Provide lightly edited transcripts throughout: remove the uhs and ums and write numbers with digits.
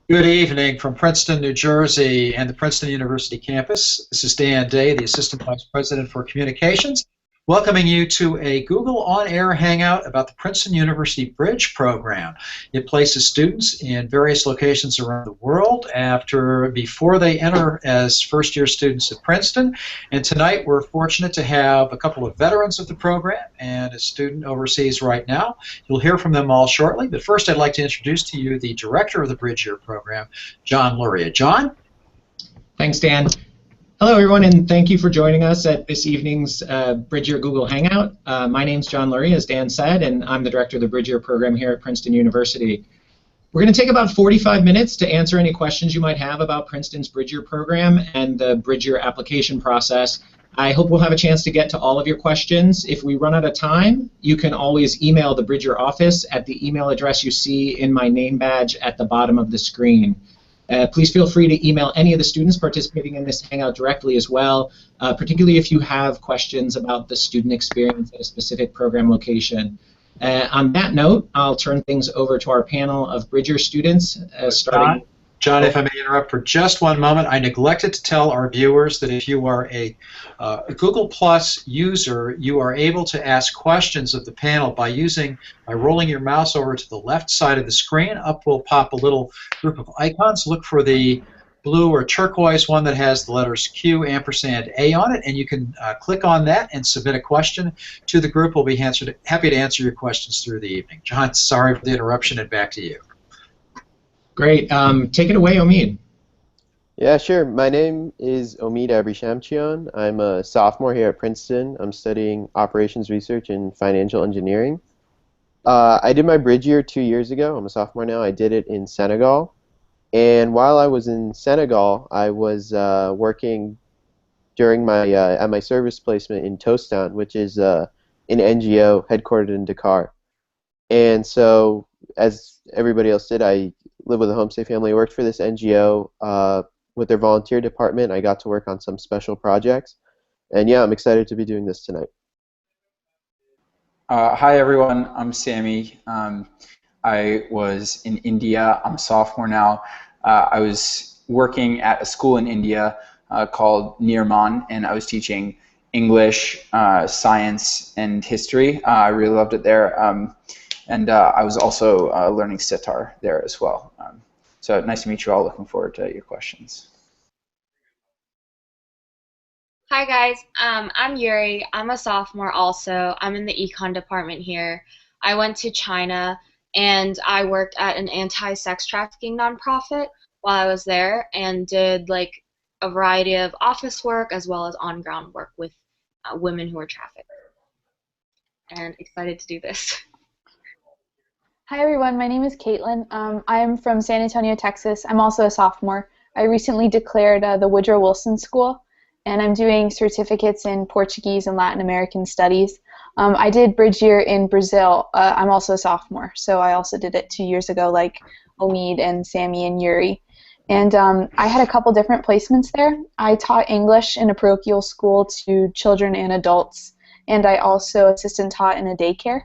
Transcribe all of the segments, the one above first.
Good evening from Princeton, New Jersey, and the Princeton University campus. This is Dan Day, the Assistant Vice President for Communications, welcoming you to a Google On-Air Hangout about the Princeton University Bridge Program. It places students in various locations around the world before they enter as first-year students at Princeton. And tonight we're fortunate to have a couple of veterans of the program and a student overseas right now. You'll hear from them all shortly, but first I'd like to introduce to you the director of the Bridge Year program, John Luria. John? Thanks, Dan. Hello, everyone, and thank you for joining us at this evening's Bridge Year Google Hangout. My name's John Luria, as Dan said, and I'm the director of the Bridge Year program here at Princeton University. We're going to take about 45 minutes to answer any questions you might have about Princeton's Bridge Year program and the Bridge Year application process. I hope we'll have a chance to get to all of your questions. If we run out of time, you can always email the Bridge Year office at the email address you see in my name badge at the bottom of the screen. Please feel free to email any of the students participating in this Hangout directly as well, particularly if you have questions about the student experience at a specific program location. On that note, I'll turn things over to our panel of Bridge Year students, starting... John, if I may interrupt for just one moment, I neglected to tell our viewers that if you are a Google Plus user, you are able to ask questions of the panel by rolling your mouse over to the left side of the screen. Up will pop a little group of icons. Look for the blue or turquoise one that has the letters Q, ampersand, A on it, and you can click on that and submit a question to the group. We'll be happy to answer your questions through the evening. John, sorry for the interruption, and back to you. Great. Take it away, Omid. Yeah, sure. My name is Omid Abrishamchian. I'm a sophomore here at Princeton. I'm studying operations research and financial engineering. I did my Bridge Year 2 years ago. I'm a sophomore now. I did it in Senegal. And while I was in Senegal, I was working during my at my service placement in Tostan, which is an NGO headquartered in Dakar. And so, as everybody else did, I live with a homestay family. I worked for this NGO with their volunteer department. I got to work on some special projects. And yeah, I'm excited to be doing this tonight. Hi everyone, I'm Sammy. I was in India. I'm a sophomore now. I was working at a school in India called Nirman, and I was teaching English, science, and history. I really loved it there. And I was also learning sitar there as well. So nice to meet you all. Looking forward to your questions. Hi guys, I'm Yuri. I'm a sophomore also. I'm in the econ department here. I went to China and I worked at an anti-sex trafficking nonprofit while I was there and did like a variety of office work as well as on-ground work with women who are trafficked. And excited to do this. Hi everyone, my name is Caitlin. I am from San Antonio, Texas. I'm also a sophomore. I recently declared the Woodrow Wilson School, and I'm doing certificates in Portuguese and Latin American studies. I did Bridge Year in Brazil. I'm also a sophomore, so I also did it 2 years ago like Omid and Sammy and Yuri. And I had a couple different placements there. I taught English in a parochial school to children and adults, and I also assistant taught in a daycare.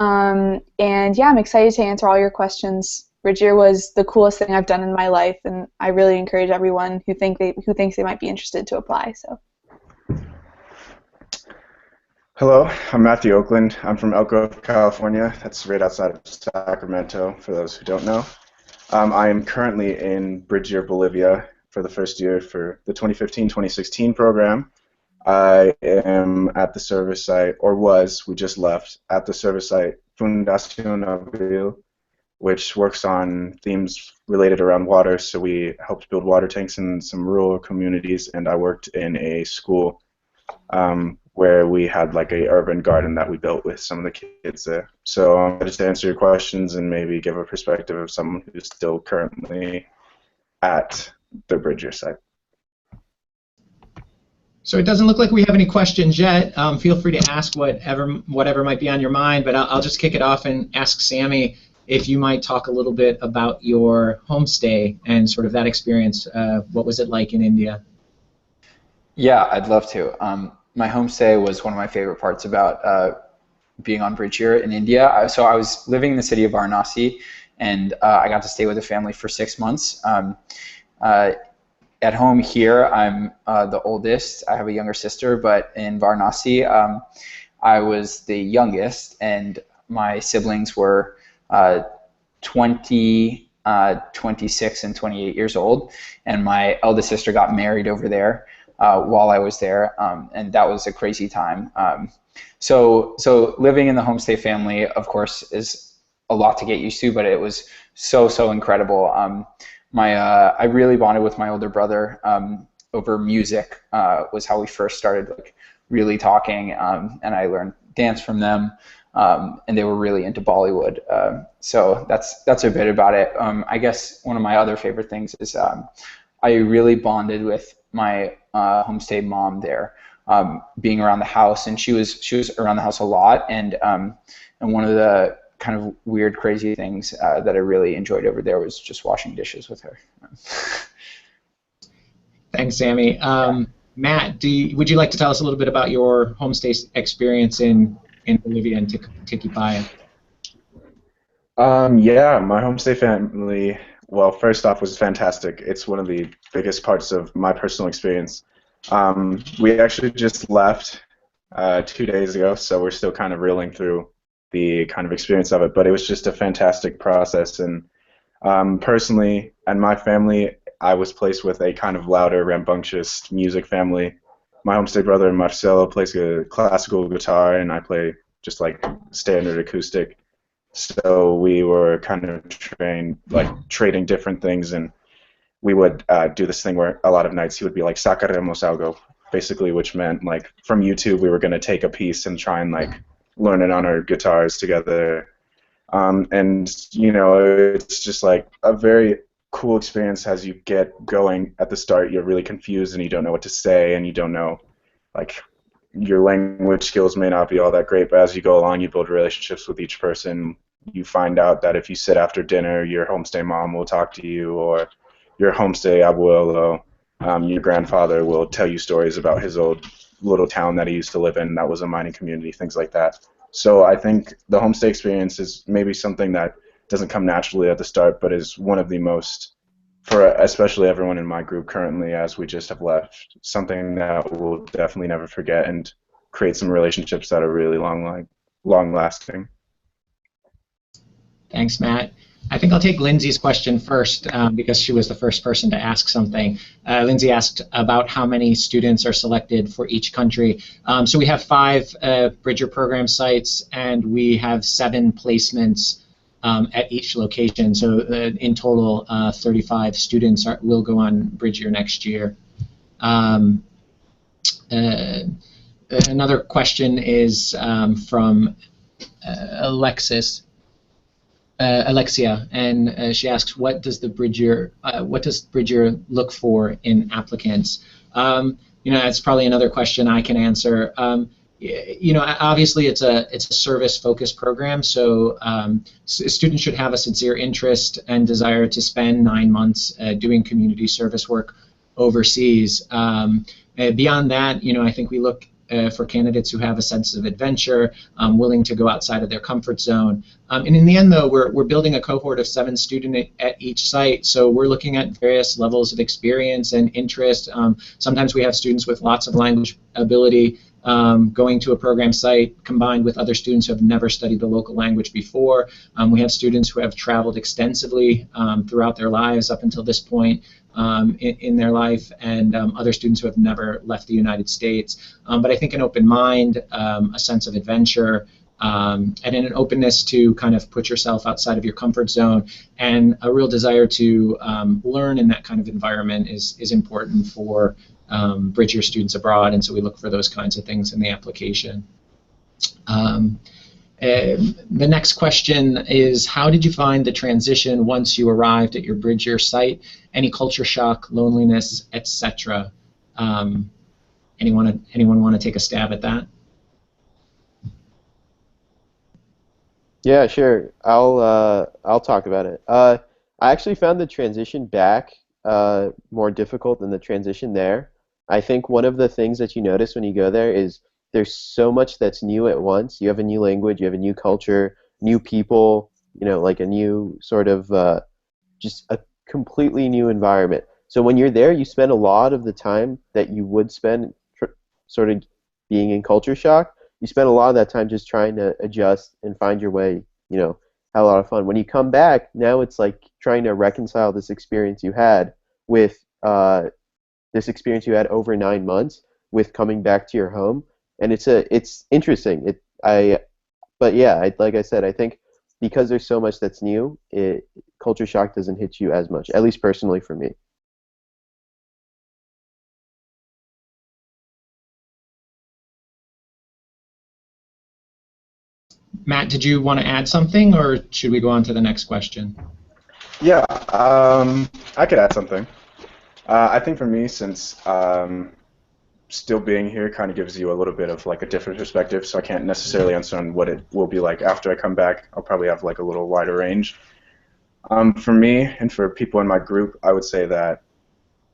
And yeah, I'm excited to answer all your questions. Bridge Year was the coolest thing I've done in my life, and I really encourage everyone who thinks they might be interested to apply. So. Hello, I'm Matthew Oakland. I'm from Elk Grove, California. That's right outside of Sacramento, for those who don't know. I am currently in Bridge Year Bolivia for the first year for the 2015-2016 program. I am at the service site, or we just left, at the service site Fundación Abril, which works on themes related around water. So we helped build water tanks in some rural communities, and I worked in a school where we had like a urban garden that we built with some of the kids there. So I'm ready to answer your questions and maybe give a perspective of someone who's still currently at the Bridge Year site. So it doesn't look like we have any questions yet. Feel free to ask whatever might be on your mind, but I'll just kick it off and ask Sammy if you might talk a little bit about your homestay and sort of that experience. What was it like in India? Yeah, I'd love to. My homestay was one of my favorite parts about being on Bridge Year in India. So I was living in the city of Varanasi, and I got to stay with the family for 6 months. At home here, I'm the oldest. I have a younger sister, but in Varanasi, I was the youngest, and my siblings were 20, 26, and 28 years old, and my eldest sister got married over there while I was there, and that was a crazy time. So living in the Homestay family, of course, is a lot to get used to, but it was so incredible. I really bonded with my older brother over music. Was how we first started like really talking, and I learned dance from them, and they were really into Bollywood. So that's a bit about it. I guess one of my other favorite things is I really bonded with my Homestay mom there, being around the house, and she was around the house a lot, and one of the kind of weird, crazy things that I really enjoyed over there was just washing dishes with her. Thanks, Sammy. Matt, would you like to tell us a little bit about your homestay experience in Bolivia and Tikipaya? Yeah, my homestay family, well, first off, was fantastic. It's one of the biggest parts of my personal experience. We actually just left 2 days ago, so we're still kind of reeling through the kind of experience of it, but it was just a fantastic process. And personally, and my family, I was placed with a kind of louder, rambunctious music family. My homestay brother Marcelo plays a classical guitar, and I play just like standard acoustic. So we were kind of trained, like trading different things, and we would do this thing where a lot of nights he would be like sacaremos algo, basically, which meant like from YouTube we were going to take a piece and try and like learn it on our guitars together. And you know, it's just like a very cool experience as you get going. At the start you're really confused and you don't know what to say, and you don't know, like, your language skills may not be all that great, but as you go along you build relationships with each person. You find out that if you sit after dinner, your homestay mom will talk to you, or your homestay abuelo, your grandfather, will tell you stories about his old little town that he used to live in that was a mining community, things like that. So I think the homestay experience is maybe something that doesn't come naturally at the start, but is one of the most, for especially everyone in my group currently, as we just have left, something that we'll definitely never forget and create some relationships that are really long lasting. Thanks, Matt. I think I'll take Lindsay's question first because she was the first person to ask something. Lindsay asked about how many students are selected for each country. So we have 5 Bridger program sites, and we have 7 placements at each location. So in total, 35 students will go on Bridger next year. Another question is from Alexia, and she asks, what does Bridger look for in applicants? You know, that's probably another question I can answer. You know, obviously it's a service-focused program, so students should have a sincere interest and desire to spend 9 months doing community service work overseas. Beyond that, you know, I think we look for candidates who have a sense of adventure, willing to go outside of their comfort zone. And in the end, though, we're building a cohort of 7 students at each site, so we're looking at various levels of experience and interest. Sometimes we have students with lots of language ability going to a program site combined with other students who have never studied the local language before. We have students who have traveled extensively throughout their lives up until this point in their life, and other students who have never left the United States. But I think an open mind, a sense of adventure, and an openness to kind of put yourself outside of your comfort zone, and a real desire to learn in that kind of environment is important for Bridger students abroad, and so we look for those kinds of things in the application. The next question is, how did you find the transition once you arrived at your Bridger site? Any culture shock, loneliness, etc.? Anyone want to take a stab at that? Yeah, sure. I'll talk about it. I actually found the transition back more difficult than the transition there. I think one of the things that you notice when you go there is there's so much that's new at once. You have a new language, you have a new culture, new people, like a new sort of just a completely new environment. So when you're there, you spend a lot of the time that you would spend sort of being in culture shock. You spend a lot of that time just trying to adjust and find your way, have a lot of fun. When you come back, now it's like trying to reconcile this experience you had with this experience you had over 9 months with coming back to your home, and it's interesting. But yeah, like I said, I think because there's so much that's new, culture shock doesn't hit you as much, at least personally for me. Matt, did you want to add something, or should we go on to the next question? Yeah, I could add something. I think for me, since still being here kind of gives you a little bit of like a different perspective, so I can't necessarily answer on what it will be like after I come back. I'll probably have like a little wider range. For me and for people in my group, I would say that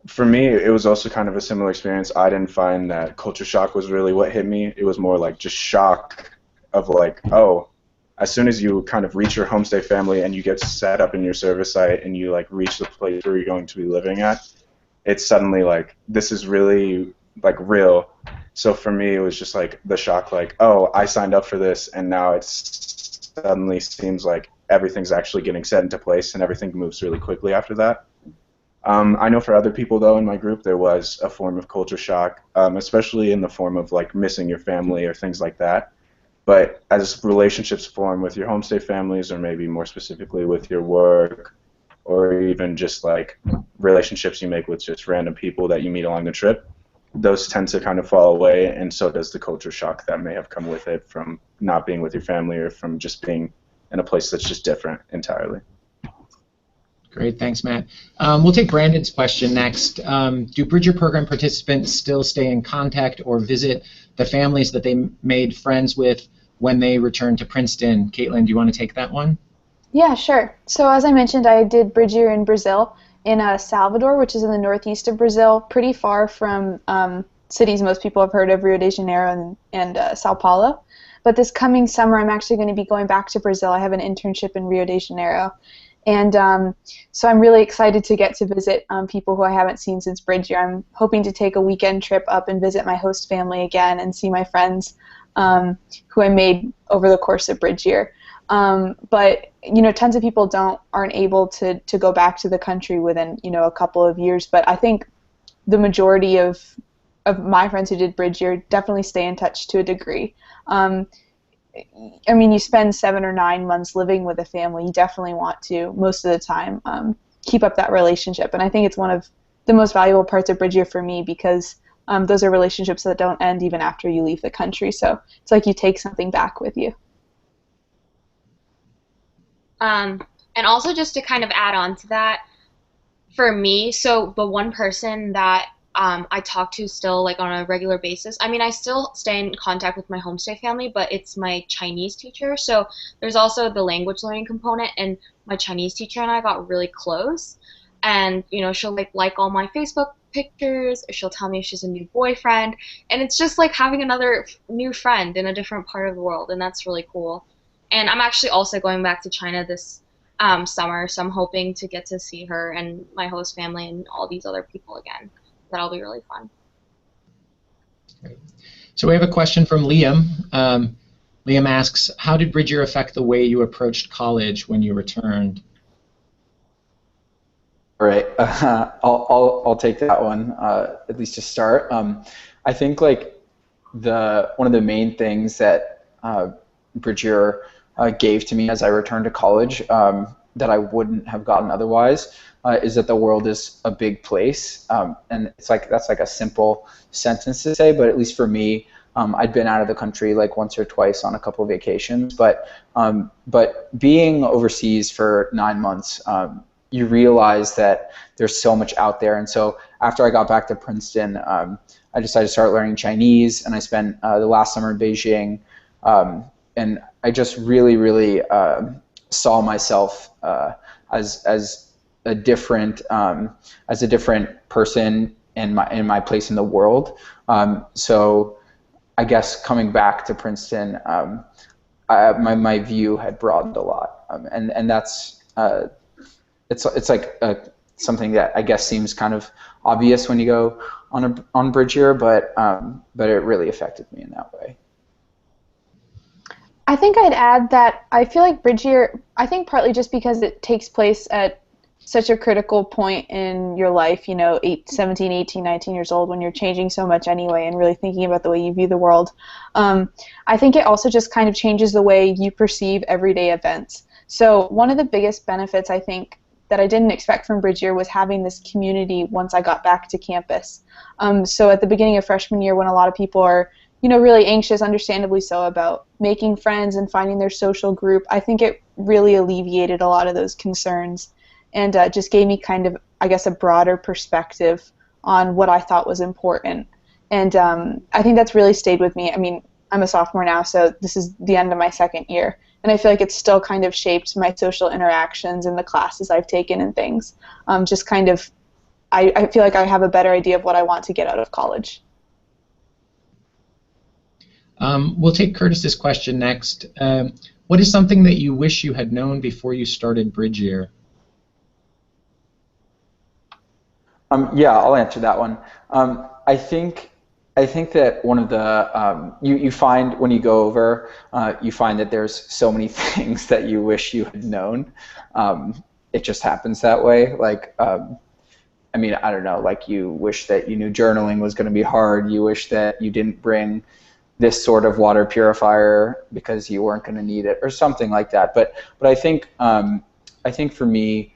for me, it was also kind of a similar experience. I didn't find that culture shock was really what hit me. It was more like just shock of like, oh, as soon as you kind of reach your homestay family and you get set up in your service site and you like reach the place where you're going to be living at, it's suddenly like, this is really like real. So for me, it was just like the shock, like, oh, I signed up for this, and now it suddenly seems like everything's actually getting set into place and everything moves really quickly after that. I know for other people, though, in my group, there was a form of culture shock, especially in the form of like missing your family or things like that. But as relationships form with your homestay families, or maybe more specifically with your work, or even just like relationships you make with just random people that you meet along the trip, those tend to kind of fall away, and so does the culture shock that may have come with it from not being with your family or from just being in a place that's just different entirely. Great, thanks, Matt. We'll take Brandon's question next. Do Bridger program participants still stay in contact or visit the families that they made friends with when they return to Princeton? Caitlin, do you want to take that one? Yeah, sure. So as I mentioned, I did Bridge Year in Brazil, in Salvador, which is in the northeast of Brazil, pretty far from cities most people have heard of, Rio de Janeiro and Sao Paulo. But this coming summer, I'm actually going to be going back to Brazil. I have an internship in Rio de Janeiro. And so I'm really excited to get to visit people who I haven't seen since Bridge Year. I'm hoping to take a weekend trip up and visit my host family again and see my friends who I made over the course of Bridge Year. But tons of people aren't able to go back to the country within a couple of years. But I think the majority of my friends who did Bridge Year definitely stay in touch to a degree. I mean, you spend 7 or 9 months living with a family. You definitely want to, most of the time, keep up that relationship. And I think it's one of the most valuable parts of Bridge Year for me, because those are relationships that don't end even after you leave the country. So it's like you take something back with you. And also, just to kind of add on to that, for me, so the one person that I talk to still like on a regular basis. I mean, I still stay in contact with my homestay family, but it's my Chinese teacher. So there's also the language learning component, and my Chinese teacher and I got really close. And she'll like all my Facebook pictures, or she'll tell me if she's a new boyfriend, and it's just like having another new friend in a different part of the world, and that's really cool. And I'm actually also going back to China this summer, so I'm hoping to get to see her and my host family and all these other people again. That'll be really fun. Great. So we have a question from Liam. Liam asks, how did Bridge Year affect the way you approached college when you returned? All right, I'll take that one, at least to start. I think like one of the main things that Bridge Year gave to me as I returned to college that I wouldn't have gotten otherwise is that the world is a big place, and it's like that's like a simple sentence to say, but at least for me, I'd been out of the country like once or twice on a couple of vacations, but being overseas for 9 months, you realize that there's so much out there. And so after I got back to Princeton, I decided to start learning Chinese, and I spent the last summer in Beijing, and I just really saw myself as a different person in my place in the world. So I guess coming back to Princeton, my view had broadened a lot, and that's it's like something that I guess seems kind of obvious when you go on bridge year, but it really affected me in that way. I think I'd add that I feel like bridge year, I think partly just because it takes place at such a critical point in your life, 17, 18, 19 years old, when you're changing so much anyway and really thinking about the way you view the world. I think it also just kind of changes the way you perceive everyday events. So one of the biggest benefits, I think, that I didn't expect from bridge year was having this community once I got back to campus. So at the beginning of freshman year, when a lot of people are really anxious, understandably so, about making friends and finding their social group, I think it really alleviated a lot of those concerns and just gave me kind of, I guess, a broader perspective on what I thought was important. And I think that's really stayed with me. I mean, I'm a sophomore now, so this is the end of my second year, and I feel like it's still kind of shaped my social interactions and the classes I've taken and things. Just kind of, I feel like I have a better idea of what I want to get out of college. We'll take Curtis's question next. What is something that you wish you had known before you started bridge year? Yeah, I'll answer that one. I think that one of the you find when you go over, you find that there's so many things that you wish you had known. It just happens that way. Like, I mean, I don't know. Like, you wish that you knew journaling was going to be hard. You wish that you didn't bring this sort of water purifier because you weren't going to need it, or something like that. But I think for me,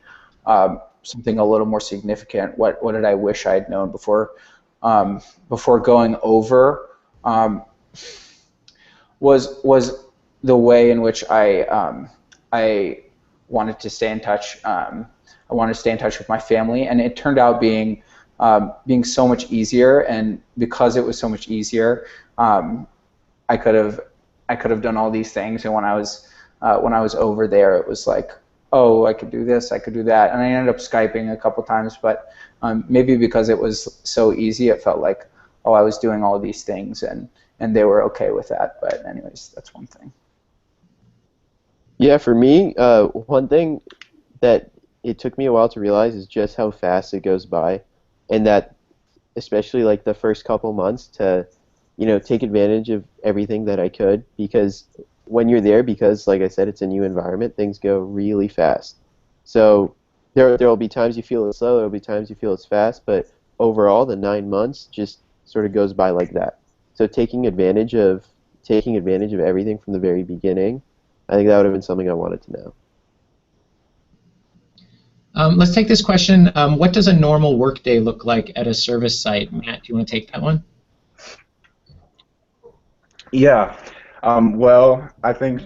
something a little more significant. What did I wish I had known before going over? Was the way in which I wanted to stay in touch. I wanted to stay in touch with my family, and it turned out being so much easier. And because it was so much easier, I could have done all these things. And when I was over there, it was like, oh, I could do this, I could do that, and I ended up Skyping a couple times. But maybe because it was so easy, it felt like, oh, I was doing all of these things, and they were okay with that. But anyways, that's one thing. Yeah, for me, one thing that it took me a while to realize is just how fast it goes by, and that especially like the first couple months to, take advantage of everything that I could, because when you're there, because like I said, it's a new environment, things go really fast. So there will be times you feel it's slow, there will be times you feel it's fast, but overall the 9 months just sort of goes by like that. So taking advantage of everything from the very beginning, I think that would have been something I wanted to know. Let's take this question. What does a normal workday look like at a service site? Matt, do you want to take that one? Yeah. Well, I think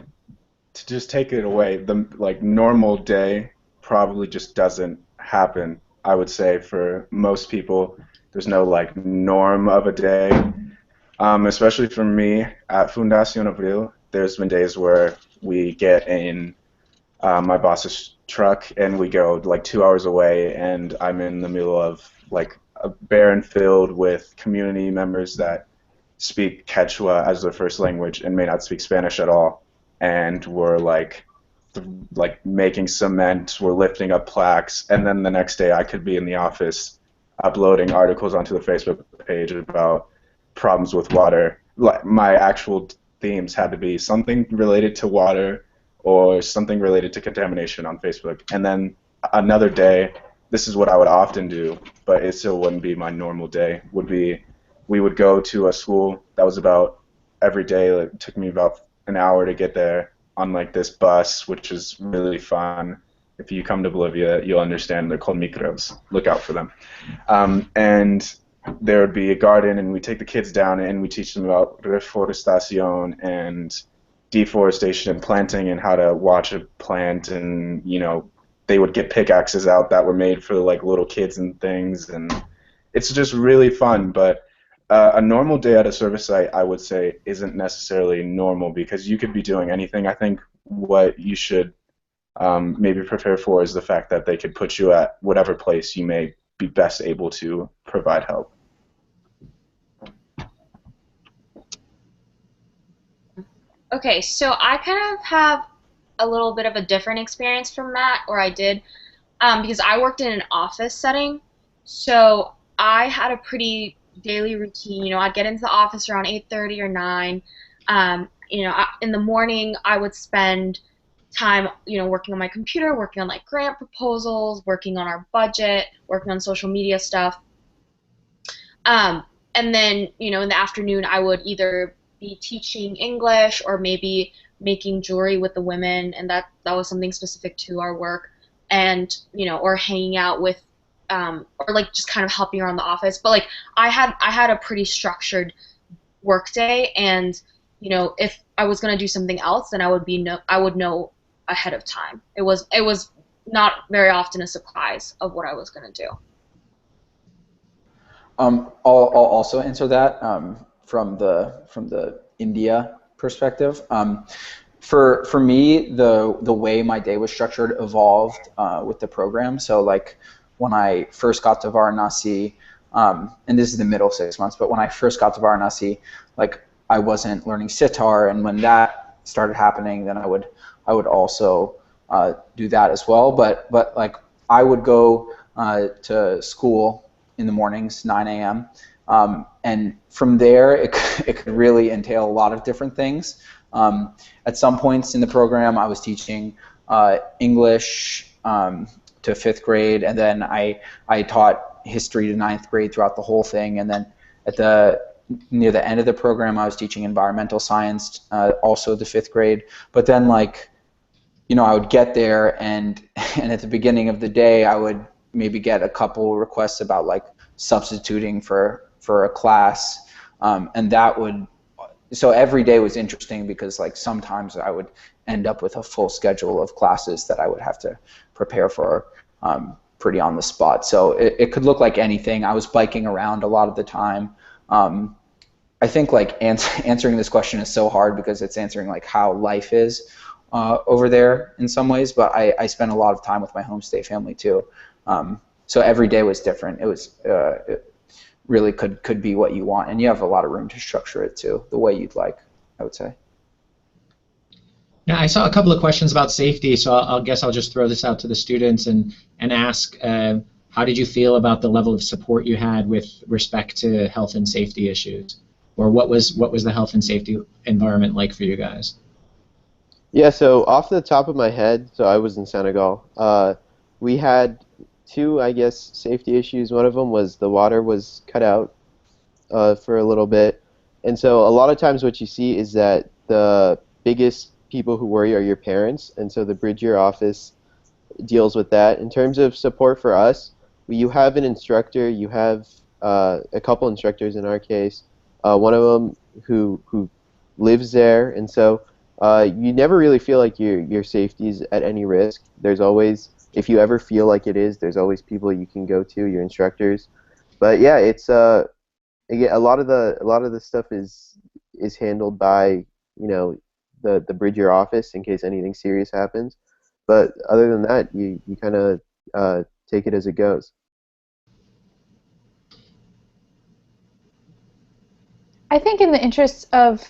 to just take it away, the normal day probably just doesn't happen. I would say for most people, there's no norm of a day. Especially for me at Fundación Abril, there's been days where we get in my boss's truck and we go 2 hours away, and I'm in the middle of a barren field with community members that speak Quechua as their first language and may not speak Spanish at all, and we're making cement, we're lifting up plaques, and then the next day I could be in the office uploading articles onto the Facebook page about problems with water. My actual themes had to be something related to water or something related to contamination on Facebook. And then another day, this is what I would often do, but it still wouldn't be my normal day, would be we would go to a school that was about every day. It took me about an hour to get there on this bus, which is really fun. If you come to Bolivia, you'll understand. They're called micros. Look out for them. And there would be a garden, and we take the kids down and we teach them about reforestación and deforestation and planting and how to watch a plant, and they would get pickaxes out that were made for little kids and things, and it's just really fun. But a normal day at a service site, I would say, isn't necessarily normal because you could be doing anything. I think what you should maybe prepare for is the fact that they could put you at whatever place you may be best able to provide help. Okay, so I kind of have a little bit of a different experience from Matt, or I did, because I worked in an office setting. So I had a pretty daily routine. I'd get into the office around 8:30 or 9. In the morning, I would spend time, working on my computer, working on like grant proposals, working on our budget, working on social media stuff. And then, in the afternoon, I would either be teaching English or maybe making jewelry with the women, and that was something specific to our work, and or hanging out with, or like just kind of helping around the office. But like I had a pretty structured work day, and if I was gonna do something else, then I would know ahead of time. It was not very often a surprise of what I was gonna do. I'll also answer that from the India perspective. For me, the way my day was structured evolved with the program. So like when I first got to Varanasi, and this is the middle 6 months, but when I first got to Varanasi, like I wasn't learning sitar, and when that started happening, then I would also do that as well. But like I would go to school in the mornings, 9 a.m. And from there, it could really entail a lot of different things. At some points in the program, I was teaching English to 5th grade, and then I taught history to 9th grade throughout the whole thing. And then near the end of the program, I was teaching environmental science, also to 5th grade. But then, like, I would get there, and at the beginning of the day, I would maybe get a couple requests about like substituting for a class, and so every day was interesting because like sometimes I would end up with a full schedule of classes that I would have to prepare for pretty on the spot. So it could look like anything. I was biking around a lot of the time. I think like answering this question is so hard because it's answering like how life is over there in some ways, but I spent a lot of time with my homestay family too. So every day was different. It really could be what you want, and you have a lot of room to structure it too, the way you'd like, I would say. Now, I saw a couple of questions about safety, so I guess I'll just throw this out to the students and ask, how did you feel about the level of support you had with respect to health and safety issues? Or what was the health and safety environment like for you guys? Yeah, so off the top of my head, so I was in Senegal, we had two, I guess, safety issues. One of them was the water was cut out for a little bit. And so a lot of times what you see is that the biggest people who worry are your parents, and so the Bridge Year office deals with that. In terms of support for us, you have an instructor, you have a couple instructors in our case, one of them who lives there, and so you never really feel like your safety's at any risk. There's always, if you ever feel like it is, there's always people you can go to, your instructors. But yeah, it's again, a lot of the stuff is handled by the Bridge Year office in case anything serious happens. But other than that, you kind of take it as it goes. I think in the interest of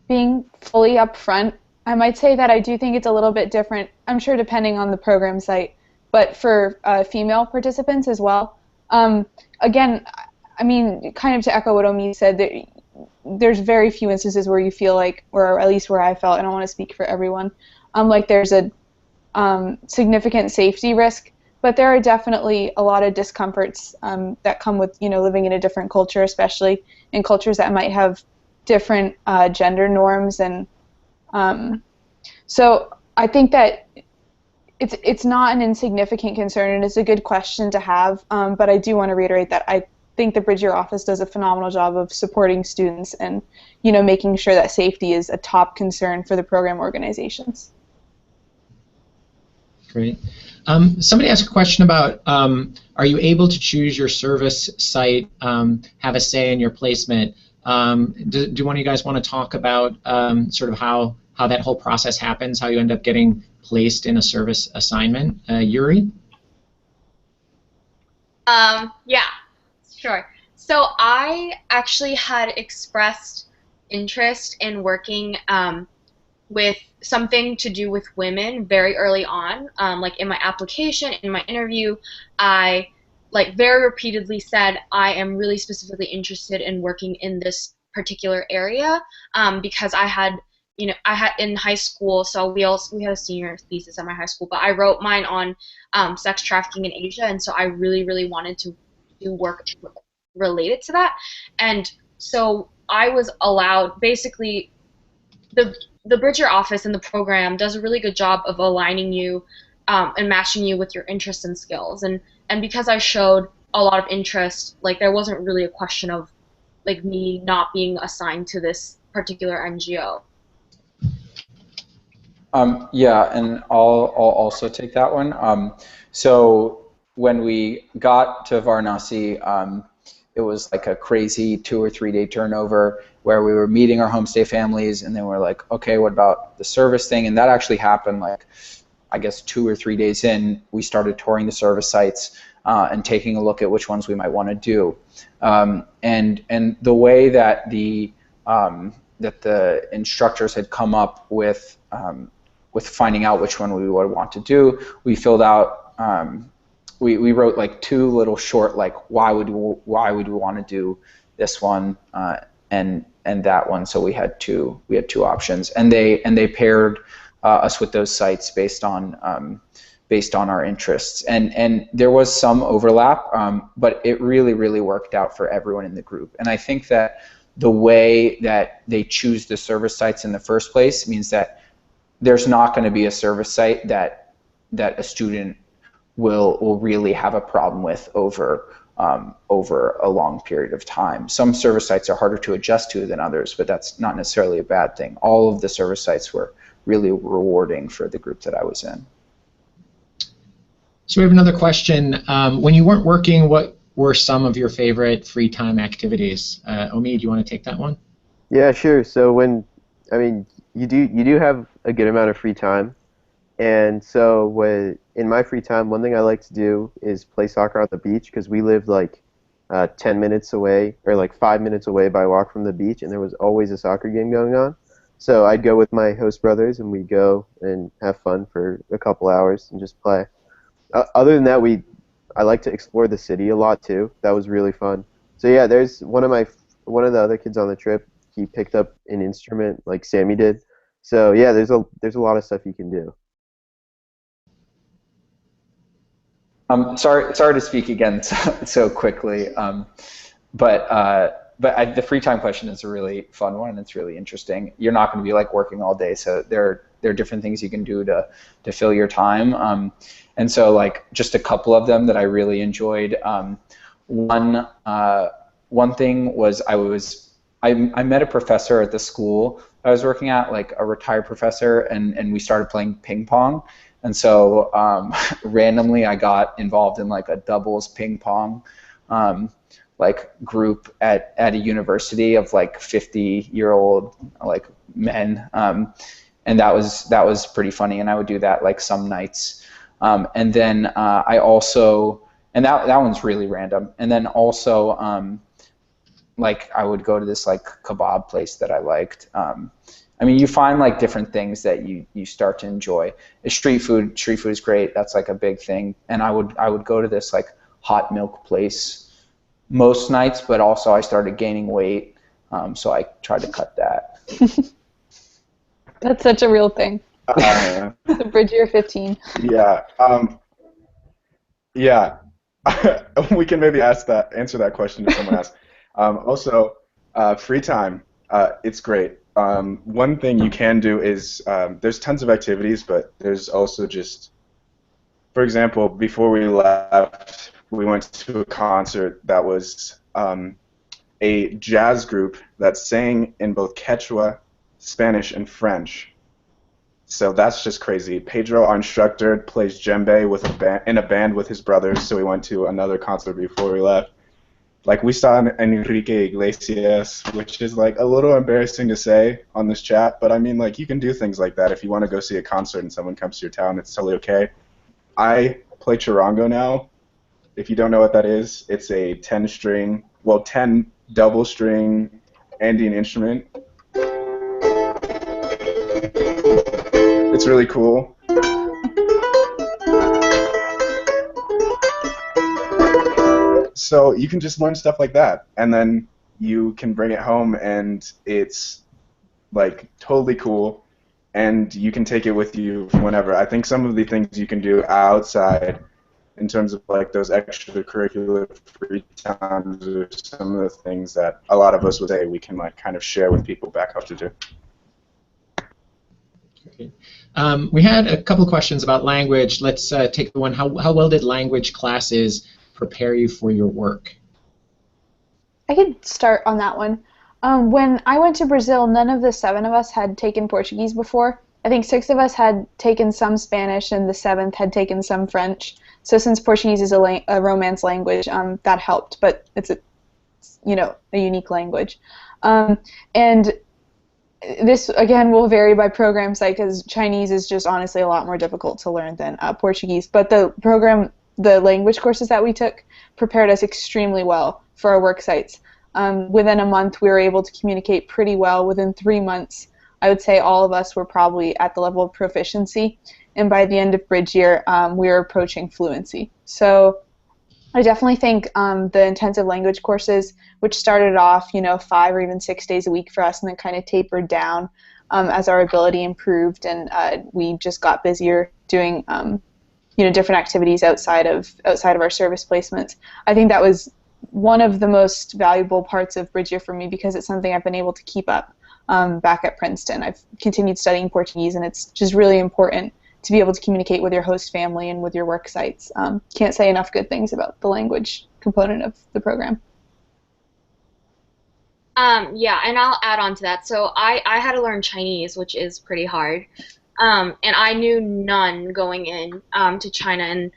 being fully upfront, I might say that I do think it's a little bit different, I'm sure depending on the program site, but for female participants as well. Again, I mean, kind of to echo what Omi said, there's very few instances where you feel like, or at least where I felt, I don't want to speak for everyone, like there's a significant safety risk, but there are definitely a lot of discomforts that come with living in a different culture, especially in cultures that might have different gender norms, and so I think that it's not an insignificant concern, and it's a good question to have, but I do want to reiterate that I think the Bridge Year office does a phenomenal job of supporting students and making sure that safety is a top concern for the program organizations. Great. Somebody asked a question about, are you able to choose your service site, have a say in your placement? Do one of you guys want to talk about sort of how that whole process happens, how you end up getting placed in a service assignment? Yuri? Yeah, sure. So I actually had expressed interest in working with something to do with women very early on. Like in my application, in my interview, I like very repeatedly said I am really specifically interested in working in this particular area because I had in high school, so we had a senior thesis at my high school, but I wrote mine on sex trafficking in Asia, and so I really wanted to do work related to that, and so I was allowed basically the Bridger office and the program does a really good job of aligning you and matching you with your interests and skills. And because I showed a lot of interest, like there wasn't really a question of like me not being assigned to this particular NGO. Yeah, and I'll also take that one. So when we got to Varanasi, it was like a crazy 2 or 3 day turnover where we were meeting our homestay families, and then we're like, okay, what about the service thing? And that actually happened like, I guess 2 or 3 days in, we started touring the service sites and taking a look at which ones we might want to do. And the way that the instructors had come up with finding out which one we would want to do, we filled out. We wrote like 2 little short like why would we want to do this one and that one. So we had two options, and they paired us with those sites based on our interests, and there was some overlap, but it really worked out for everyone in the group. And I think that the way that they choose the service sites in the first place means that there's not going to be a service site that a student will really have a problem with over a long period of time. Some service sites are harder to adjust to than others, but that's not necessarily a bad thing. All of the service sites were really rewarding for the group that I was in. So we have another question. When you weren't working, what were some of your favorite free time activities? Omi, do you want to take that one? Yeah, sure. So you do have a good amount of free time, and so in my free time, one thing I like to do is play soccer on the beach, because we lived like 10 minutes away, or like 5 minutes away by walk from the beach, and there was always a soccer game going on. So I'd go with my host brothers, and we'd go and have fun for a couple hours and just play. Other than that, I like to explore the city a lot too. That was really fun. So yeah, there's one of the other kids on the trip. He picked up an instrument like Sammy did. So yeah, there's a lot of stuff you can do. Sorry to speak again so quickly, but the free time question is a really fun one, and it's really interesting. You're not going to be like working all day, so there are different things you can do to fill your time. And so like just a couple of them that I really enjoyed. One thing was I met a professor at the school I was working at, like a retired professor, and we started playing ping pong. And so randomly I got involved in like a doubles ping pong like group at a university of like 50-year-old like men, and that was pretty funny. And I would do that like some nights, and then I also, and that one's really random. And then also like I would go to this like kebab place that I liked. I mean, you find like different things that you start to enjoy. Street food is great. That's like a big thing. And I would go to this like hot milk place most nights, but also I started gaining weight, so I tried to cut that. That's such a real thing. The Bridger 15. Yeah. Yeah. We can maybe answer that question if someone asks. Also, free time. It's great. One thing you can do is there's tons of activities, but there's also just, for example, before we left, we went to a concert that was a jazz group that sang in both Quechua, Spanish, and French. So that's just crazy. Pedro, our instructor, plays djembe in a band with his brothers, so we went to another concert before we left. Like, we saw Enrique Iglesias, which is like a little embarrassing to say on this chat, but I mean, like, you can do things like that. If you want to go see a concert and someone comes to your town, it's totally okay. I play charango now. If you don't know what that is, it's a 10 double string Andean instrument. It's really cool. So you can just learn stuff like that, and then you can bring it home, and it's like totally cool, and you can take it with you whenever. I think some of the things you can do outside, in terms of like those extracurricular free times, are some of the things that a lot of us would say we can like kind of share with people back how to do. Great. We had a couple questions about language. Let's take the one. How well did language classes prepare you for your work? I could start on that one. When I went to Brazil, none of the 7 of us had taken Portuguese before. I think 6 of us had taken some Spanish, and the 7th had taken some French. So since Portuguese is a Romance language, that helped. But it's a unique language. And this, again, will vary by program site because Chinese is just honestly a lot more difficult to learn than Portuguese. But the language courses that we took prepared us extremely well for our work sites. Within a month, we were able to communicate pretty well. Within 3 months, I would say all of us were probably at the level of proficiency. And by the end of bridge year, we were approaching fluency. So I definitely think the intensive language courses, which started off, 5 or even 6 days a week for us, and then kind of tapered down as our ability improved, and we just got busier doing, different activities outside of our service placements. I think that was one of the most valuable parts of bridge year for me because it's something I've been able to keep up back at Princeton. I've continued studying Portuguese, and it's just really important to be able to communicate with your host family and with your work sites. Can't say enough good things about the language component of the program. Yeah, and I'll add on to that. So I had to learn Chinese, which is pretty hard. And I knew none going in to China,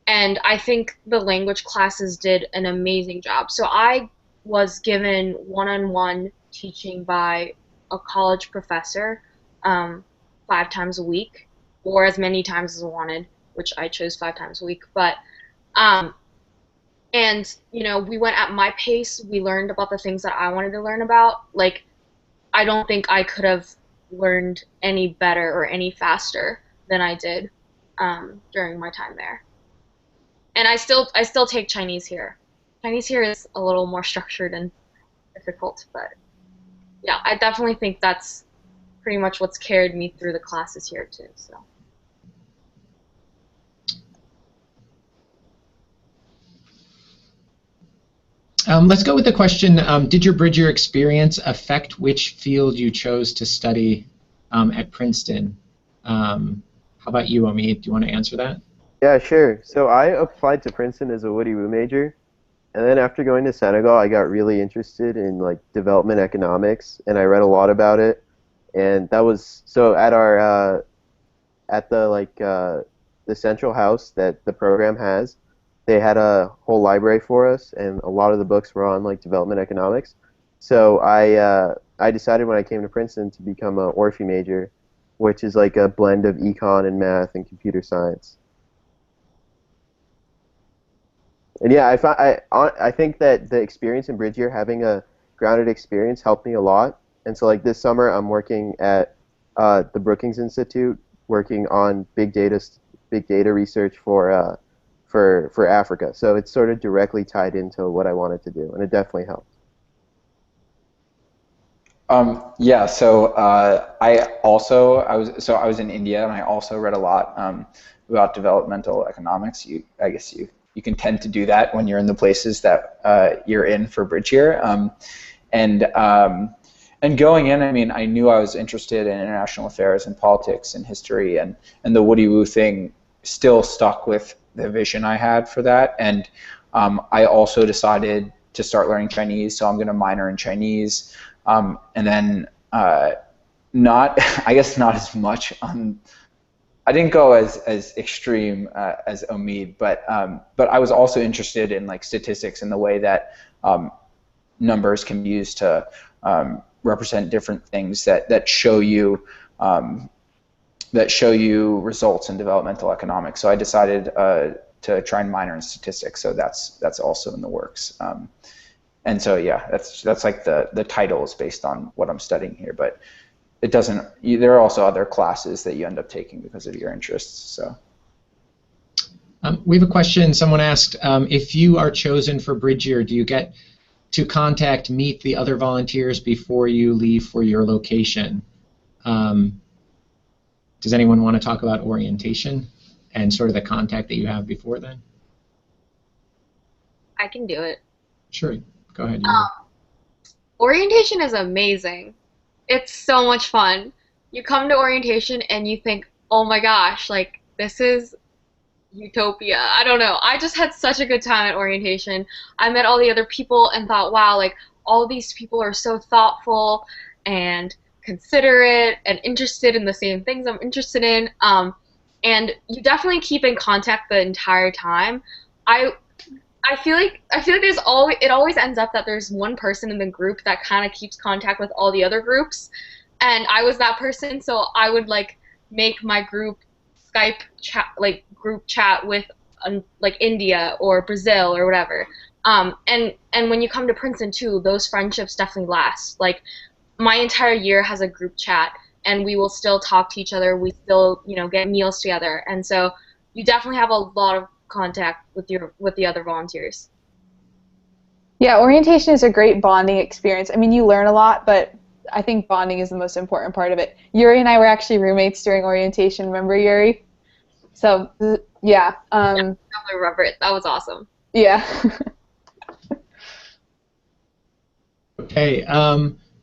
and I think the language classes did an amazing job. So I was given one-on-one teaching by a college professor 5 times a week, or as many times as I wanted, which I chose 5 times a week. But and we went at my pace. We learned about the things that I wanted to learn about. Like, I don't think I could have learned any better or any faster than I did during my time there. And I still take Chinese here. Chinese here is a little more structured and difficult, but yeah, I definitely think that's pretty much what's carried me through the classes here too. So. Let's go with the question, did your bridge year experience affect which field you chose to study at Princeton? How about you, Omid? Do you want to answer that? Yeah, sure. So I applied to Princeton as a Woody Woo major, and then after going to Senegal, I got really interested in like development economics, and I read a lot about it. And that was so at our the central house that the program has. They had a whole library for us, and a lot of the books were on like development economics. So I decided when I came to Princeton to become an Orphe major, which is like a blend of econ and math and computer science. And yeah, I think that the experience in bridge year, having a grounded experience, helped me a lot. And so like this summer, I'm working at the Brookings Institute, working on big data research for Africa. So it's sort of directly tied into what I wanted to do, and it definitely helped. Yeah, so I was in India, and I also read a lot about developmental economics. I guess you can tend to do that when you're in the places that you're in for bridge year. And going in, I mean, I knew I was interested in international affairs and politics and history, and the Woody Woo thing still stuck with the vision I had for that. And I also decided to start learning Chinese, so I'm going to minor in Chinese. And then not as much on. I didn't go as extreme as Omid, but I was also interested in like statistics and the way that numbers can be used to represent different things that show you results in developmental economics. So I decided to try and minor in statistics. So that's also in the works. And so yeah, that's like the title is based on what I'm studying here. But it doesn't. There are also other classes that you end up taking because of your interests. So. We have a question. Someone asked, if you are chosen for Bridge Year, do you get to meet the other volunteers before you leave for your location? Does anyone want to talk about orientation and sort of the contact that you have before then? I can do it. Sure, go ahead. Orientation is amazing. It's so much fun. You come to orientation and you think, oh my gosh, like this is utopia. I don't know. I just had such a good time at orientation. I met all the other people and thought, wow, like all these people are so thoughtful and considerate and interested in the same things I'm interested in. And you definitely keep in contact the entire time. I feel like it always ends up that there's one person in the group that kind of keeps contact with all the other groups, and I was that person, so I would like make my group Skype chat, like group chat with like India or Brazil or whatever. And when you come to Princeton too, those friendships definitely last. Like my entire year has a group chat, and we will still talk to each other. We still, get meals together, and so you definitely have a lot of contact with the other volunteers. Yeah, orientation is a great bonding experience. I mean, you learn a lot, but I think bonding is the most important part of it. Yuri and I were actually roommates during orientation. Remember, Yuri? So, yeah. I definitely remember it. That was awesome. Yeah. Okay.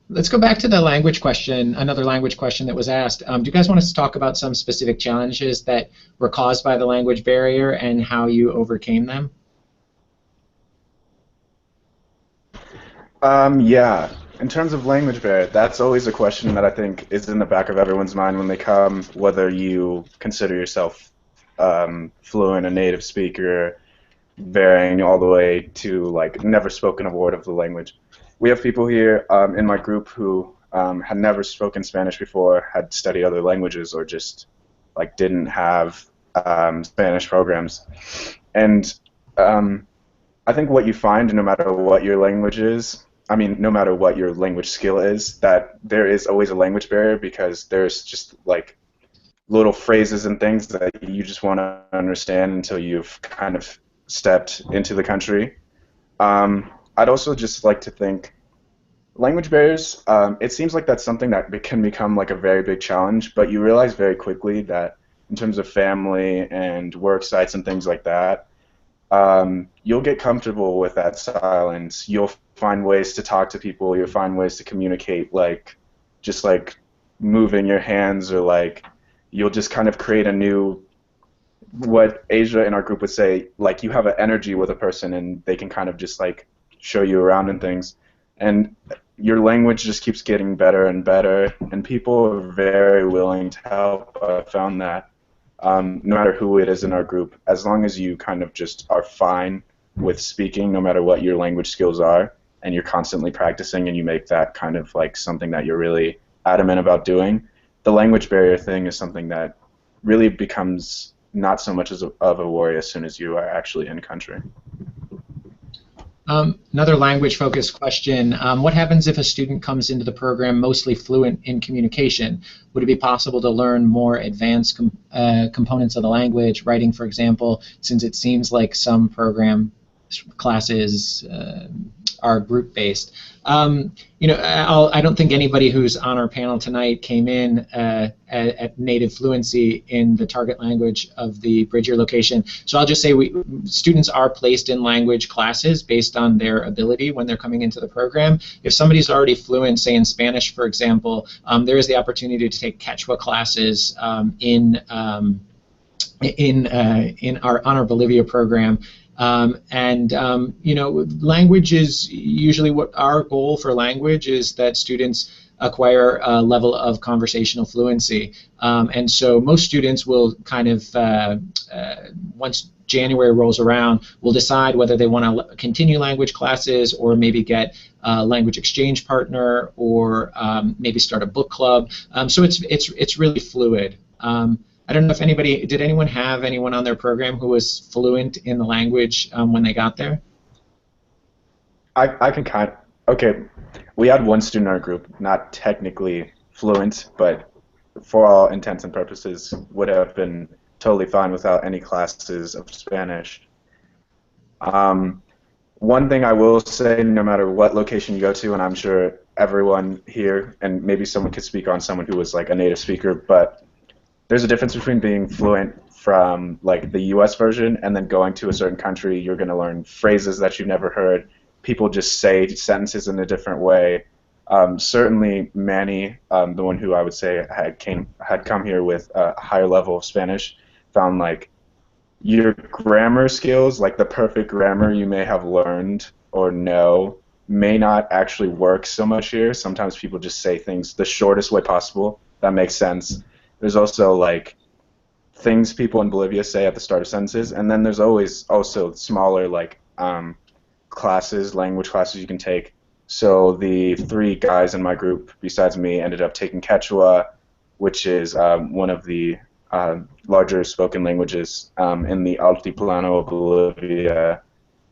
Let's go back to the language question, another language question that was asked. Do you guys want us to talk about some specific challenges that were caused by the language barrier and how you overcame them? Yeah. In terms of language barrier, that's always a question that I think is in the back of everyone's mind when they come, whether you consider yourself fluent, a native speaker, varying all the way to like never spoken a word of the language. We have people here in my group who had never spoken Spanish before, had studied other languages, or just like didn't have Spanish programs. And I think what you find, no matter what your language is, no matter what your language skill is, that there is always a language barrier because there's just like little phrases and things that you just want to understand until you've kind of stepped into the country. I'd also just like to think language barriers, it seems like that's something that can become like a very big challenge, but you realize very quickly that in terms of family and work sites and things like that, you'll get comfortable with that silence. You'll find ways to talk to people. You'll find ways to communicate, like just like moving your hands, or like you'll just kind of create a new, what Asia in our group would say, like you have an energy with a person and they can kind of just like show you around and things. And your language just keeps getting better and better, and people are very willing to help. I found that no matter who it is in our group, as long as you kind of just are fine with speaking, no matter what your language skills are, and you're constantly practicing and you make that kind of like something that you're really adamant about doing, the language barrier thing is something that really becomes not so much of a worry as soon as you are actually in country. Another language-focused question. What happens if a student comes into the program mostly fluent in communication? Would it be possible to learn more advanced components of the language, writing, for example, since it seems like some program classes are group-based? I don't think anybody who's on our panel tonight came in at native fluency in the target language of the Bridge Year location. So I'll just say students are placed in language classes based on their ability when they're coming into the program. If somebody's already fluent, say in Spanish, for example, there is the opportunity to take Quechua classes in our Honor Bolivia program. Language is usually what our goal for language is, that students acquire a level of conversational fluency. And so most students will kind of, once January rolls around, will decide whether they want to continue language classes or maybe get a language exchange partner, or maybe start a book club. So it's really fluid. I don't know if did anyone have anyone on their program who was fluent in the language when they got there? I can okay, we had one student in our group, not technically fluent, but for all intents and purposes would have been totally fine without any classes of Spanish. One thing I will say, no matter what location you go to, and I'm sure everyone here, and maybe someone could speak on someone who was like a native speaker, but there's a difference between being fluent from like the US version and then going to a certain country. You're going to learn phrases that you've never heard. People just say sentences in a different way. Certainly Manny, the one who I would say had come here with a higher level of Spanish, found like your grammar skills, like the perfect grammar you may have learned or know, may not actually work so much here. Sometimes people just say things the shortest way possible. That makes sense. There's also like things people in Bolivia say at the start of sentences, and then there's always also smaller like classes, language classes you can take. So the 3 guys in my group besides me ended up taking Quechua, which is one of the larger spoken languages in the Altiplano of Bolivia,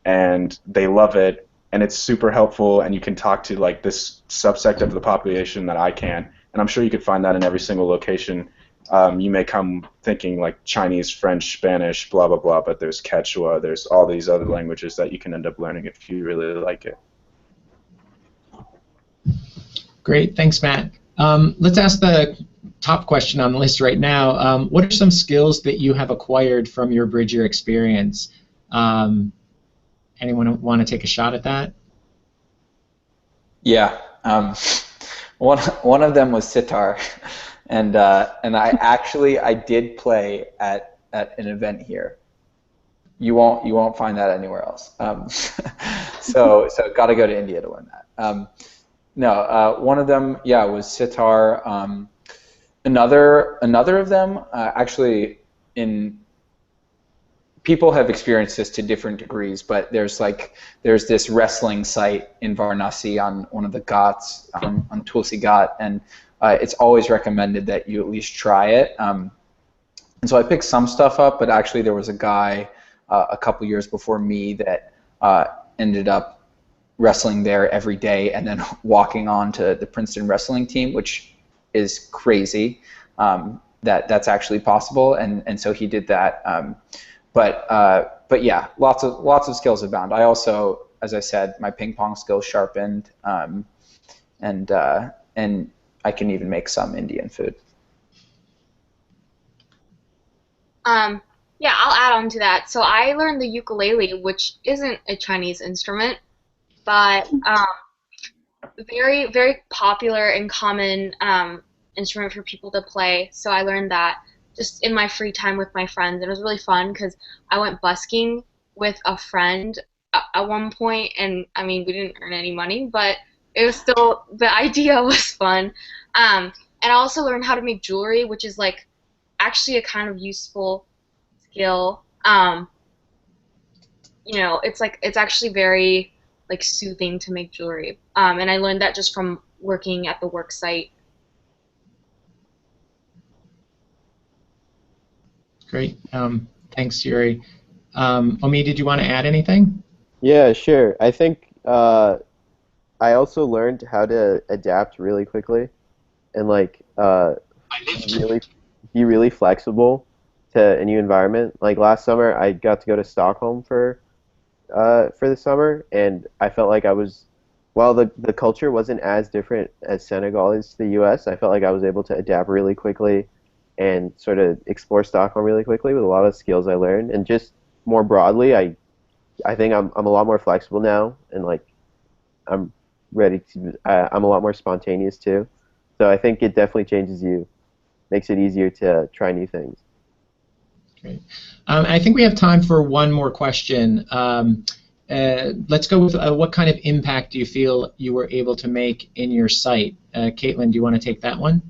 and they love it, and it's super helpful, and you can talk to like this subsect of the population that I can, and I'm sure you could find that in every single location. You may come thinking like Chinese, French, Spanish, blah, blah, blah, but there's Quechua, there's all these other languages that you can end up learning if you really like it. Great, thanks, Matt. Let's ask the top question on the list right now. What are some skills that you have acquired from your Bridger experience? Anyone want to take a shot at that? Yeah, one of them was sitar, and I did play at an event here. You won't find that anywhere else. So got to go to India to learn that. No, one of them, yeah, was sitar. Another of them, actually, people have experienced this to different degrees, but there's this wrestling site in Varanasi on one of the ghats, on Tulsi Ghat, and it's always recommended that you at least try it. And so I picked some stuff up, but actually there was a guy a couple years before me that ended up wrestling there every day and then walking on to the Princeton wrestling team, which is crazy that's actually possible, and so he did that. But yeah, lots of skills abound. I also, as I said, my ping pong skills sharpened, and I can even make some Indian food. Yeah, I'll add on to that. So I learned the ukulele, which isn't a Chinese instrument, but very, very popular and common instrument for people to play. So I learned that just in my free time with my friends. It was really fun because I went busking with a friend at one point, and I mean, we didn't earn any money, but it was still, the idea was fun. And I also learned how to make jewelry, which is like actually a kind of useful skill. You know, it's actually very like soothing to make jewelry. And I learned that just from working at the work site. Great. Thanks, Yuri. Omi, did you want to add anything? Yeah, sure. I think I also learned how to adapt really quickly and like be really flexible to a new environment. Like last summer, I got to go to Stockholm for the summer, and I felt like I was, while the culture wasn't as different as Senegal is to the U.S., I felt like I was able to adapt really quickly and sort of explore Stockholm really quickly with a lot of skills I learned. And just more broadly, I think I'm a lot more flexible now, and like I'm ready to. I'm a lot more spontaneous too. So I think it definitely changes you, makes it easier to try new things. Great. I think we have time for one more question. Let's go with what kind of impact do you feel you were able to make in your site? Caitlin, do you want to take that one?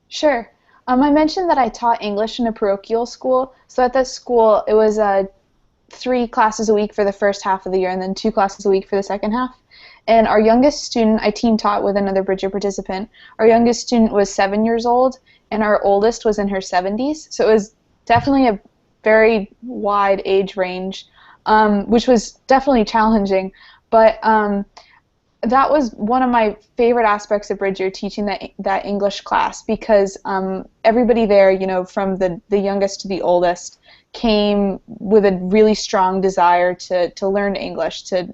Sure. I mentioned that I taught English in a parochial school. So at that school, it was 3 classes a week for the first half of the year and then 2 classes a week for the second half. And our youngest student, I team taught with another Bridger participant. Our youngest student was 7 years old, and our oldest was in her 70s. So it was definitely a very wide age range, which was definitely challenging. But that was one of my favorite aspects of Bridger, teaching that English class, because everybody there, from the youngest to the oldest, came with a really strong desire to learn English, to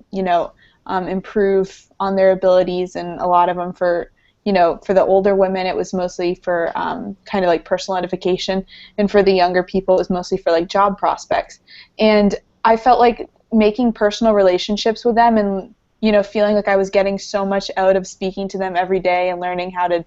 improve on their abilities, and a lot of them for the older women, it was mostly for kind of like personal edification, and for the younger people, it was mostly for like job prospects. And I felt like making personal relationships with them, and feeling like I was getting so much out of speaking to them every day and learning how to,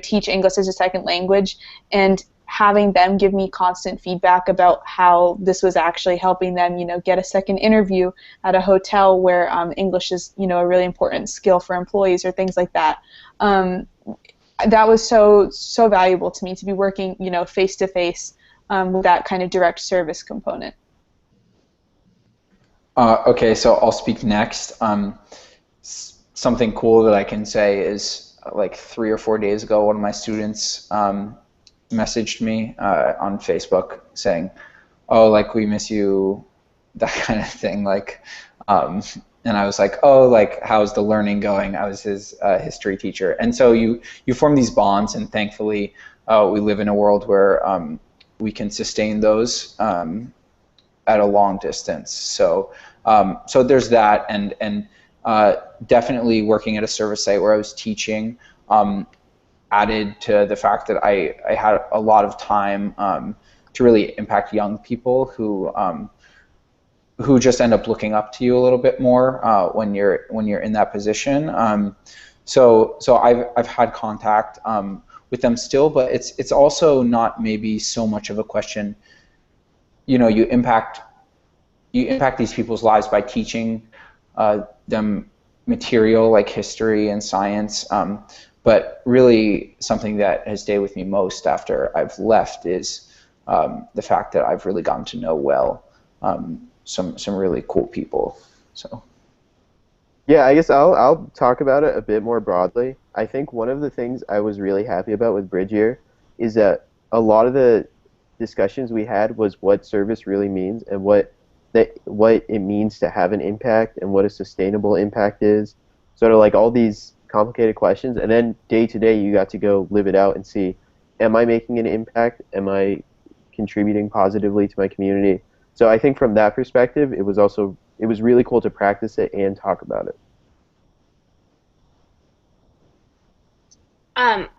teach English as a second language, and having them give me constant feedback about how this was actually helping them, get a second interview at a hotel where English is, a really important skill for employees, or things like that. That was so valuable to me, to be working, face to face with that kind of direct service component. Okay, so I'll speak next. Something cool that I can say is, like 3 or 4 days ago, one of my students messaged me on Facebook saying, "Oh, like, we miss you," that kind of thing. Like, and I was like, "Oh, like, how's the learning going?" I was his history teacher, and so you form these bonds, and thankfully, we live in a world where we can sustain those at a long distance. So there's that, and definitely working at a service site where I was teaching added to the fact that I had a lot of time to really impact young people who just end up looking up to you a little bit more when you're in that position. So I've had contact with them still, but it's also not maybe so much of a question. You impact these people's lives by teaching them material like history and science, but really something that has stayed with me most after I've left is the fact that I've really gotten to know some really cool people. So Yeah, I guess I'll talk about it a bit more broadly. I think one of the things I was really happy about with Bridgeyear is that a lot of the discussions we had was what service really means, and what it means to have an impact, and what a sustainable impact is. Sort of like all these complicated questions, and then day to day you got to go live it out and see, am I making an impact? Am I contributing positively to my community? So I think from that perspective, it was really cool to practice it and talk about it.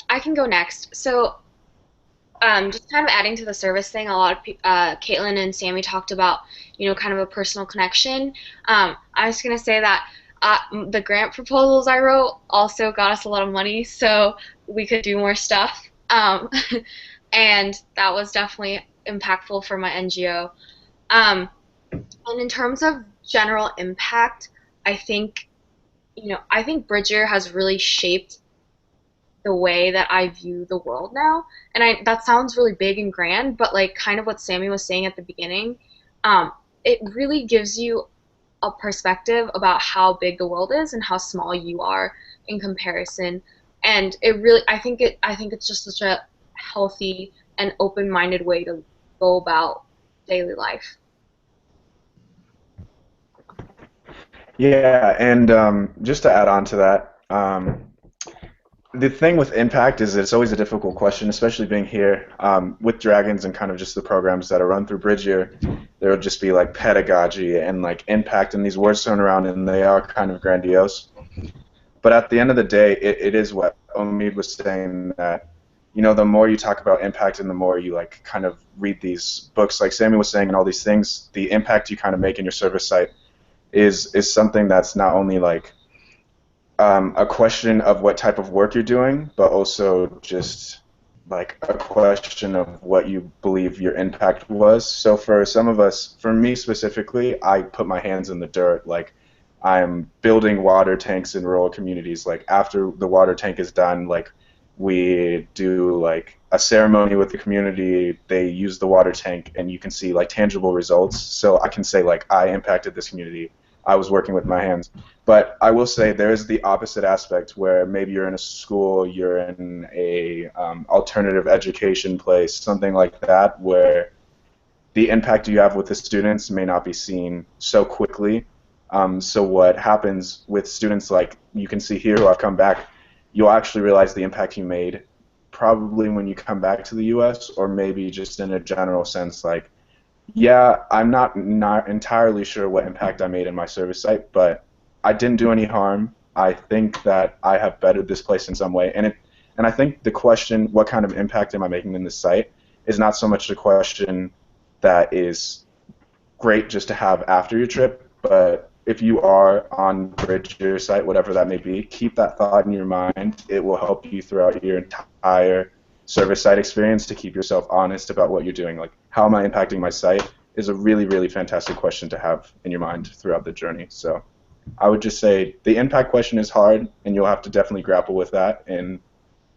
I can go next. So just kind of adding to the service thing, a lot of Caitlin and Sammy talked about, kind of a personal connection. I was going to say that the grant proposals I wrote also got us a lot of money, so we could do more stuff. And that was definitely impactful for my NGO. And in terms of general impact, I think Bridger has really shaped the way that I view the world now. And that sounds really big and grand, but like kind of what Sammy was saying at the beginning, it really gives you a perspective about how big the world is and how small you are in comparison. And I think it's just such a healthy and open-minded way to go about daily life. Yeah, and just to add on to that, the thing with impact is it's always a difficult question, especially being here with Dragons and kind of just the programs that are run through Bridgeyear. There will just be like pedagogy and like impact, and these words thrown around, and they are kind of grandiose. But at the end of the day, it is what Omid was saying, that the more you talk about impact and the more you like kind of read these books, like Sammy was saying, and all these things, the impact you kind of make in your service site is something that's not only like a question of what type of work you're doing, but also just like a question of what you believe your impact was. So for some of us, for me specifically, I put my hands in the dirt. Like, I'm building water tanks in rural communities. Like, after the water tank is done, like, we do like a ceremony with the community. They use the water tank, and you can see like tangible results. So I can say like I impacted this community. I was working with my hands. But I will say there is the opposite aspect, where maybe you're in a school, you're in a alternative education place, something like that, where the impact you have with the students may not be seen so quickly. So what happens with students like you can see here who have come back, you'll actually realize the impact you made probably when you come back to the U.S. or maybe just in a general sense like, yeah, I'm not entirely sure what impact I made in my service site, but I didn't do any harm. I think that I have bettered this place in some way. And I think the question, what kind of impact am I making in this site, is not so much the question that is great just to have after your trip, but if you are on Bridger site, whatever that may be, keep that thought in your mind. It will help you throughout your entire service site experience to keep yourself honest about what you're doing. Like, how am I impacting my site is a really, really fantastic question to have in your mind throughout the journey. So I would just say the impact question is hard, and you'll have to definitely grapple with that in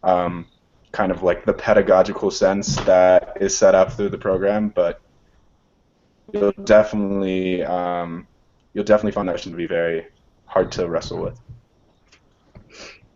kind of like the pedagogical sense that is set up through the program, but you'll definitely find that question to be very hard to wrestle with.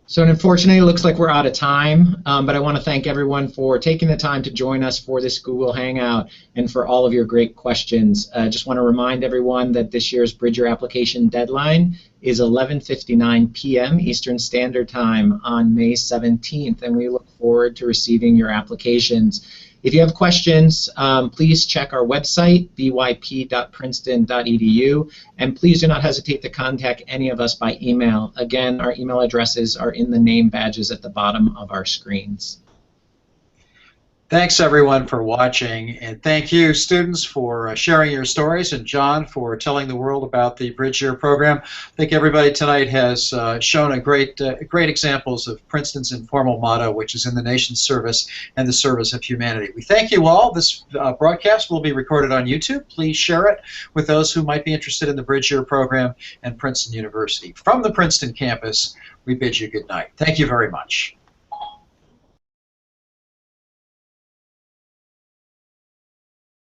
So unfortunately, it looks like we're out of time, but I want to thank everyone for taking the time to join us for this Google Hangout and for all of your great questions. I just want to remind everyone that this year's Bridger application deadline is 11:59 p.m. Eastern Standard Time on May 17th, and we look forward to receiving your applications. If you have questions, please check our website, byp.princeton.edu, and please do not hesitate to contact any of us by email. Again, our email addresses are in the name badges at the bottom of our screens. Thanks, everyone, for watching, and thank you, students, for sharing your stories, and John for telling the world about the Bridger program. I think everybody tonight has shown great examples of Princeton's informal motto, which is in the nation's service and the service of humanity. We thank you all. This broadcast will be recorded on YouTube. Please share it with those who might be interested in the Bridger program and Princeton University. From the Princeton campus, we bid you good night. Thank you very much.